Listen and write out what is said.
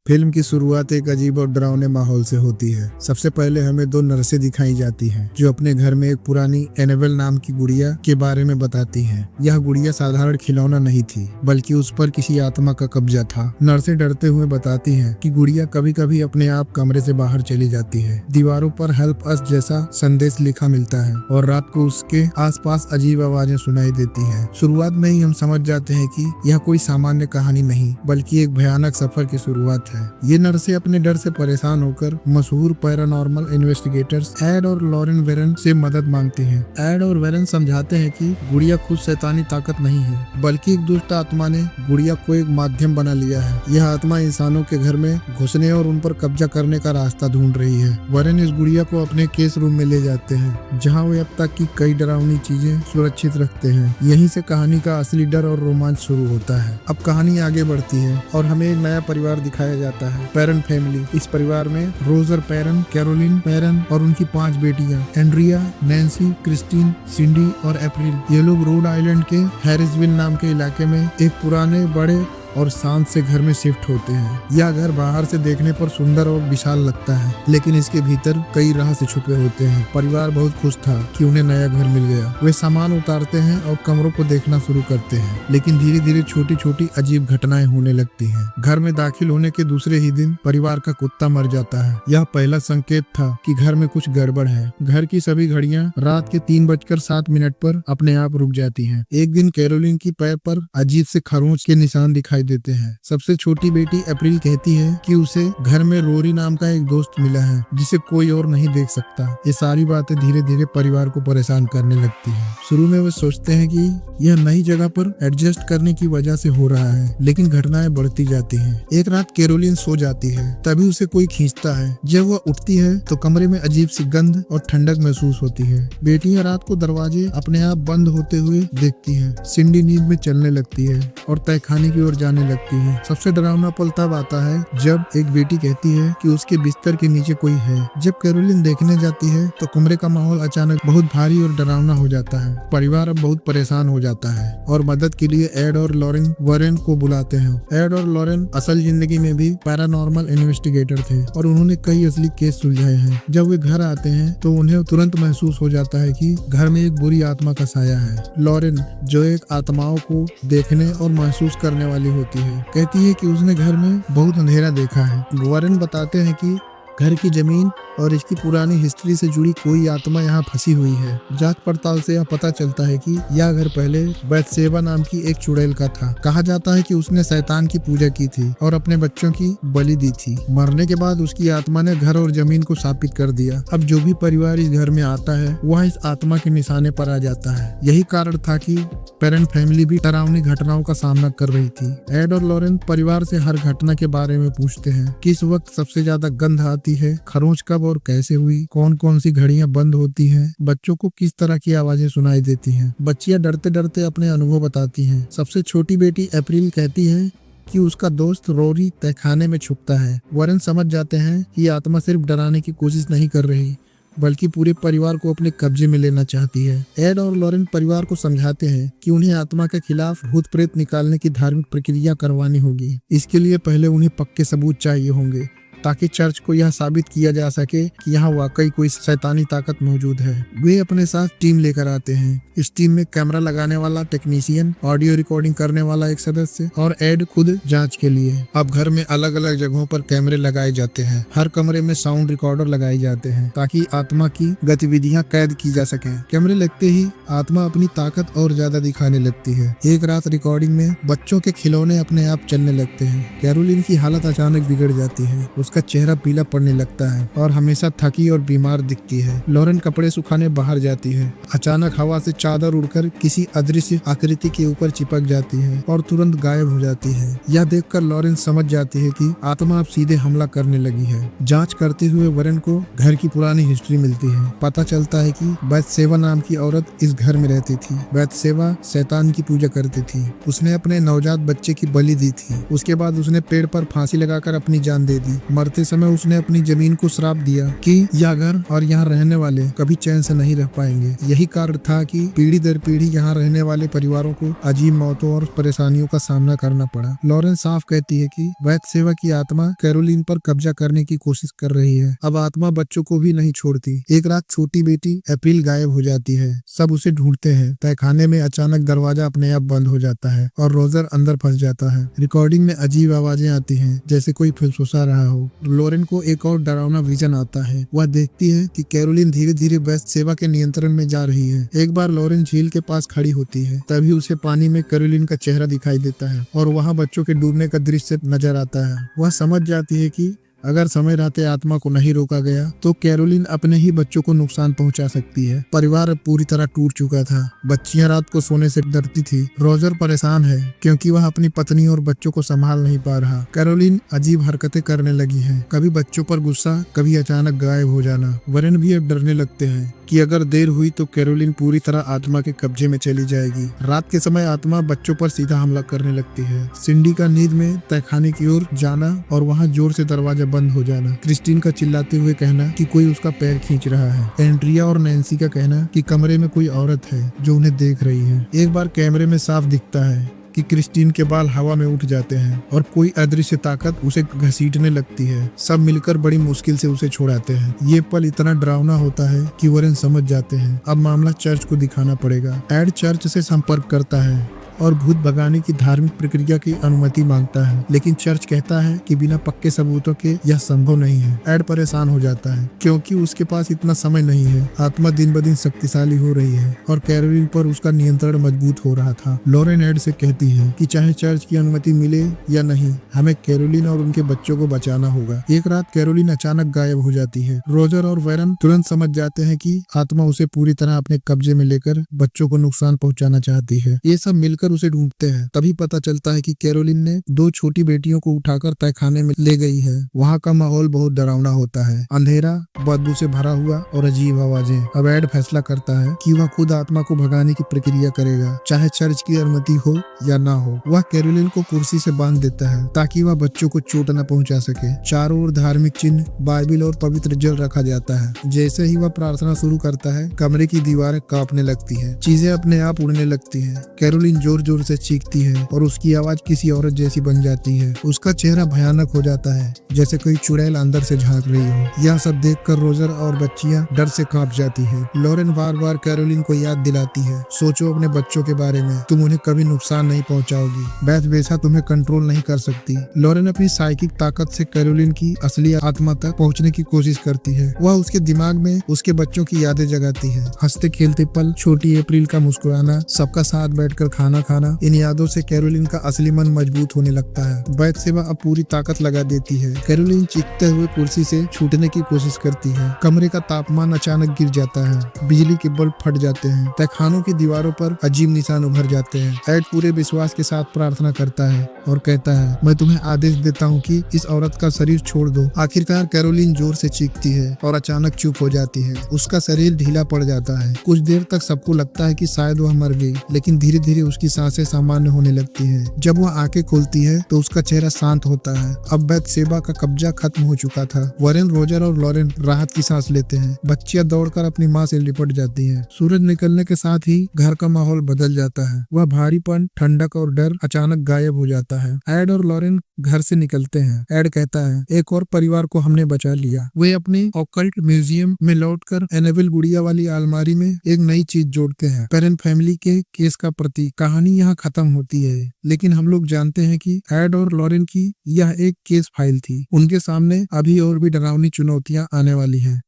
Film की शुरुआत एक अजीब और डरावने माहौल से होती है। सबसे पहले हमें दो नर्सें दिखाई जाती हैं जो अपने घर में एक पुरानी एनेबल नाम की गुड़िया के बारे में बताती हैं। यह गुड़िया साधारण खिलौना नहीं थी, बल्कि उस पर किसी आत्मा का कब्जा था। नर्सें डरते हुए बताती हैं कि गुड़िया कभी कभी अपने आप कमरे से बाहर चली जाती है। दीवारों पर हेल्प अस जैसा संदेश लिखा मिलता है और रात को उसके आसपास अजीब आवाजें सुनाई देती हैं। शुरुआत में ही हम समझ जाते हैं कि यह कोई सामान्य कहानी नहीं, बल्कि एक भयानक सफर की शुरुआत है। ये नर्सें अपने डर से परेशान होकर मशहूर पैरानॉर्मल इन्वेस्टिगेटर्स एड और लॉरेन वेरन से मदद मांगती हैं। एड और वेरन समझाते हैं कि गुड़िया खुद शैतानी ताकत नहीं है, बल्कि एक दुष्ट आत्मा ने गुड़िया को एक माध्यम बना लिया है। यह आत्मा इंसानों के घर में घुसने और उन पर कब्जा करने का रास्ता ढूंढ रही है। वेरन इस गुड़िया को अपने केस रूम में ले जाते हैं, जहाँ वे अब तक की कई डरावनी चीजें सुरक्षित रखते हैं। यहीं से कहानी का असली डर और रोमांच शुरू होता है। अब कहानी आगे बढ़ती है और हमें एक नया परिवार दिखाया जाता है, पैरन फैमिली। इस परिवार में रोजर पैरन, कैरोलिन पैरन और उनकी 5 बेटियां एंड्रिया, नैन्सी, क्रिस्टीन, सिंडी और अप्रैल। ये लोग रोड आइलैंड के हैरिसविल नाम के इलाके में एक पुराने बड़े और शांत से घर में शिफ्ट होते हैं। यह घर बाहर से देखने पर सुंदर और विशाल लगता है, लेकिन इसके भीतर कई रहस्य छुपे होते हैं। परिवार बहुत खुश था कि उन्हें नया घर मिल गया। वे सामान उतारते हैं और कमरों को देखना शुरू करते हैं, लेकिन धीरे धीरे छोटी छोटी अजीब घटनाएं होने लगती हैं। घर में दाखिल होने के दूसरे ही दिन परिवार का कुत्ता मर जाता है। यह पहला संकेत था कि घर में कुछ गड़बड़ है। घर की सभी घड़ियां रात के 3:07 पर अपने आप रुक जाती हैं। एक दिन कैरोलिन की पैर पर अजीब से खरोंच के निशान दिखाई देते हैं। सबसे छोटी बेटी अप्रैल कहती है कि उसे घर में रोरी नाम का एक दोस्त मिला है जिसे कोई और नहीं देख सकता। ये सारी बातें धीरे धीरे परिवार को परेशान करने लगती हैं। शुरू में वे सोचते हैं कि यह नई जगह पर एडजस्ट करने की वजह से हो रहा है, लेकिन घटनाएं बढ़ती जाती हैं। एक रात कैरोलिन सो जाती है, तभी उसे कोई खींचता है। जब वह उठती है तो कमरे में अजीब सी गंध और ठंडक महसूस होती है। बेटियां रात को दरवाजे अपने आप बंद होते हुए देखती हैं। सिंडी नींद में चलने लगती है और तहखाने की ओर जाने लगती है। सबसे डरावना पल तब आता है जब एक बेटी कहती है कि उसके बिस्तर के नीचे कोई है। जब कैरोलिन देखने जाती है तो कमरे का माहौल अचानक बहुत भारी और डरावना हो जाता है। परिवार अब बहुत परेशान हो जाता है और मदद के लिए एड और लॉरेन वेरन को बुलाते हैं। एड और लॉरेन असल जिंदगी में भी पैरानॉर्मल इन्वेस्टिगेटर थे और उन्होंने कई असली केस सुलझाए हैं। जब वे घर आते हैं तो उन्हें तुरंत महसूस हो जाता है कि घर में एक बुरी आत्मा का साया है। लॉरेन, जो एक आत्माओं को देखने और महसूस करने वाली होती है, कहती है कि उसने घर में बहुत अंधेरा देखा है। वेरन बताते हैं कि घर की जमीन और इसकी पुरानी हिस्ट्री से जुड़ी कोई आत्मा यहाँ फंसी हुई है। जांच पड़ताल से यह पता चलता है कि यह घर पहले बैतसेबा नाम की एक चुड़ैल का था। कहा जाता है कि उसने शैतान की पूजा की थी और अपने बच्चों की बलि दी थी। मरने के बाद उसकी आत्मा ने घर और जमीन को शापित कर दिया। अब जो भी परिवार इस घर में आता है वह इस आत्मा के निशाने पर आ जाता है। यही कारण था कि पैरन फैमिली भी डरावनी घटनाओं का सामना कर रही थी। एड और लॉरेन परिवार से हर घटना के बारे में पूछते हैं। किस वक्त सबसे ज्यादा गंध आती है, खरोंच कब और कैसे हुई, कौन कौन सी घड़ियां बंद होती हैं, बच्चों को किस तरह की आवाजें सुनाई देती हैं। बच्चियां डरते डरते अपने अनुभव बताती हैं। सबसे छोटी बेटी अप्रैल कहती है कि उसका दोस्त रोरी तहखाने में छुपता है। वेरन समझ जाते हैं कि आत्मा सिर्फ डराने की कोशिश नहीं कर रही, बल्कि पूरे परिवार को अपने कब्जे में लेना चाहती है। एड और लॉरेन परिवार को समझाते हैं कि उन्हें आत्मा के खिलाफ भूत प्रेत निकालने की धार्मिक प्रक्रिया करवानी होगी। इसके लिए पहले उन्हें पक्के सबूत चाहिए होंगे, ताकि चर्च को यह साबित किया जा सके कि यहाँ वाकई कोई शैतानी ताकत मौजूद है। वे अपने साथ टीम लेकर आते हैं। इस टीम में कैमरा लगाने वाला टेक्नीशियन, ऑडियो रिकॉर्डिंग करने वाला एक सदस्य और एड खुद जांच के लिए। अब घर में अलग अलग जगहों पर कैमरे लगाए जाते हैं। हर कमरे में साउंड रिकॉर्डर लगाए जाते हैं ताकि आत्मा की गतिविधियां कैद की जा सके। कैमरे लगते ही आत्मा अपनी ताकत और ज्यादा दिखाने लगती है। एक रात रिकॉर्डिंग में बच्चों के खिलौने अपने आप चलने लगते हैं। कैरोलिन की हालत अचानक बिगड़ जाती है। उसका चेहरा पीला पड़ने लगता है और हमेशा थकी और बीमार दिखती है। लॉरेन कपड़े सुखाने बाहर जाती है। अचानक हवा से चादर उड़कर किसी अदृश्य आकृति के ऊपर चिपक जाती है और तुरंत गायब हो जाती है। यह देखकर लॉरेन समझ जाती है कि आत्मा अब सीधे हमला करने लगी है। जांच करते हुए वेरन को घर की पुरानी हिस्ट्री मिलती है। पता चलता है कि बैतसेबा नाम की औरत इस घर में रहती थी। बैतसेबा शैतान की पूजा करती थी। उसने अपने नवजात बच्चे की बलि दी थी। उसके बाद उसने पेड़ पर फांसी लगाकर अपनी जान दे दी। मरते समय उसने अपनी जमीन को श्राप दिया कि यह घर और यहाँ रहने वाले कभी चैन से नहीं रह पाएंगे। यही कारण था कि पीढ़ी दर पीढ़ी यहाँ रहने वाले परिवारों को अजीब मौतों और परेशानियों का सामना करना पड़ा। लॉरेन साफ कहती है कि वैद्य सेवा की आत्मा कैरोलिन पर कब्जा करने की कोशिश कर रही है। अब आत्मा बच्चों को भी नहीं छोड़ती। एक रात छोटी बेटी अप्रैल गायब हो जाती है। सब उसे ढूंढते हैं। तहखाने में अचानक दरवाजा अपने आप बंद हो जाता है और रोजर अंदर फंस जाता है। रिकॉर्डिंग में अजीब आवाजें आती हैं, जैसे कोई फुसफुसा रहा हो। लॉरेन को एक और डरावना विजन आता है। वह देखती है कि कैरोलिन धीरे धीरे वैद्य सेवा के नियंत्रण में जा रही है। एक बार लॉरेन झील के पास खड़ी होती है, तभी उसे पानी में कैरोलिन का चेहरा दिखाई देता है और वहाँ बच्चों के डूबने का दृश्य नजर आता है। वह समझ जाती है कि अगर समय रहते आत्मा को नहीं रोका गया तो कैरोलिन अपने ही बच्चों को नुकसान पहुंचा सकती है। परिवार अब पूरी तरह टूट चुका था। बच्चियां रात को सोने से डरती थी। रोजर परेशान है क्योंकि वह अपनी पत्नी और बच्चों को संभाल नहीं पा रहा। कैरोलिन अजीब हरकतें करने लगी है, कभी बच्चों पर गुस्सा, कभी अचानक गायब हो जाना। वरेन भी अब डरने लगते हैं कि अगर देर हुई तो कैरोलिन पूरी तरह आत्मा के कब्जे में चली जाएगी। रात के समय आत्मा बच्चों पर सीधा हमला करने लगती है। सिंडी का नींद में तहखाने की ओर जाना और वहां जोर से दरवाजा बंद हो जाना। क्रिस्टीन का चिल्लाते हुए कहना कि कोई उसका पैर खींच रहा है। एंड्रिया और नैन्सी का कहना कि कमरे में कोई औरत है जो उन्हें देख रही है। एक बार कैमरे में साफ दिखता है कि क्रिस्टीन के बाल हवा में उठ जाते हैं और कोई अदृश्य ताकत उसे घसीटने लगती है। सब मिलकर बड़ी मुश्किल से उसे छोड़ाते हैं। ये पल इतना डरावना होता है कि वरेन समझ जाते हैं अब मामला चर्च को दिखाना पड़ेगा। एड चर्च से संपर्क करता है और भूत भगाने की धार्मिक प्रक्रिया की अनुमति मांगता है, लेकिन चर्च कहता है कि बिना पक्के सबूतों के यह संभव नहीं है। एड परेशान हो जाता है क्योंकि उसके पास इतना समय नहीं है। आत्मा दिन ब दिन शक्तिशाली हो रही है और कैरोलिन पर उसका नियंत्रण मजबूत हो रहा था। लॉरेन एड से कहती है कि चाहे चर्च की अनुमति मिले या नहीं, हमें कैरोलिन और उनके बच्चों को बचाना होगा। एक रात कैरोलिन अचानक गायब हो जाती है। रोजर और वैरन तुरंत समझ जाते हैं कि आत्मा उसे पूरी तरह अपने कब्जे में लेकर बच्चों को नुकसान पहुंचाना चाहती है। ये सब मिलकर उसे ढूंढते हैं। तभी पता चलता है कि कैरोलिन ने 2 छोटी बेटियों को उठाकर तहखाने में ले गई है। वहाँ का माहौल बहुत डरावना होता है, अंधेरा, बदबू से भरा हुआ और अजीब आवाजें। अब एड फैसला करता है कि वह खुद आत्मा को भगाने की प्रक्रिया करेगा, चाहे चर्च की अनुमति हो या ना हो। वह कैरोलिन को कुर्सी से बांध देता है ताकि वह बच्चों को चोट न पहुंचा सके। चारों ओर धार्मिक चिन्ह, बाइबिल और पवित्र जल रखा जाता है। जैसे ही वह प्रार्थना शुरू करता है, कमरे की दीवारें कांपने लगती हैं, चीजें अपने आप उड़ने लगती हैं। कैरोलिन जोर जोर से चीखती है और उसकी आवाज किसी औरत जैसी बन जाती है। उसका चेहरा भयानक हो जाता है, जैसे कोई चुड़ैल अंदर से झांक रही हो। यह सब देखकर रोजर और बच्चियां डर से कांप जाती है। लॉरेन बार बार कैरोलिन को याद दिलाती है, सोचो अपने बच्चों के बारे में, तुम उन्हें कभी नुकसान नहीं पहुंचाओगी। बैथ बेसा तुम्हें कंट्रोल नहीं कर सकती। लॉरेन अपनी साइकिक ताकत से कैरोलिन की असली आत्मा तक पहुंचने की कोशिश करती है। वह उसके दिमाग में उसके बच्चों की यादें जगाती है। हंसते खेलते पल, छोटी अप्रैल का मुस्कुराना, सबका साथ बैठकर खाना खाना, इन यादों से कैरोलिन का असली मन मजबूत होने लगता है। वैद्य सेवा अब पूरी ताकत लगा देती है। कैरोलिन चीखते हुए कुर्सी से छूटने की कोशिश करती है। कमरे का तापमान अचानक गिर जाता है, बिजली के बल्ब फट जाते हैं, तहखानों की दीवारों पर अजीब निशान उभर जाते हैं। एड पूरे विश्वास के साथ प्रार्थना करता है और कहता है, मैं तुम्हें आदेश देता हूँ कि इस औरत का शरीर छोड़ दो। आखिरकार कैरोलिन जोर से चीखती है और अचानक चुप हो जाती है। उसका शरीर ढीला पड़ जाता है। कुछ देर तक सबको लगता है कि शायद वह मर गई, लेकिन धीरे धीरे उसकी सांसें सामान्य होने लगती है। जब वह आंखें खोलती है तो उसका चेहरा शांत होता है। अब वैद्य सेवा का कब्जा खत्म हो चुका था। वरेन, रोजर और लॉरेन राहत की सांस लेते हैं। बच्चियां दौड़कर अपनी माँ से लिपट जाती हैं। सूरज निकलने के साथ ही घर का माहौल बदल जाता है। वह भारीपन, ठंडक और डर अचानक गायब हो जाता है। एड और लॉरेन घर से निकलते हैं। एड कहता है, एक और परिवार को हमने बचा लिया। वे अपने ऑकल्ट म्यूजियम में लौटकर एनेबल गुड़िया वाली अलमारी में एक नई चीज जोड़ते हैं, पेरेन फैमिली के केस का प्रतीक। कहानी यहाँ खत्म होती है, लेकिन हम लोग जानते हैं कि एड और लॉरेन की यह एक केस फाइल थी। उनके सामने अभी और भी डरावनी चुनौतियां आने वाली हैं।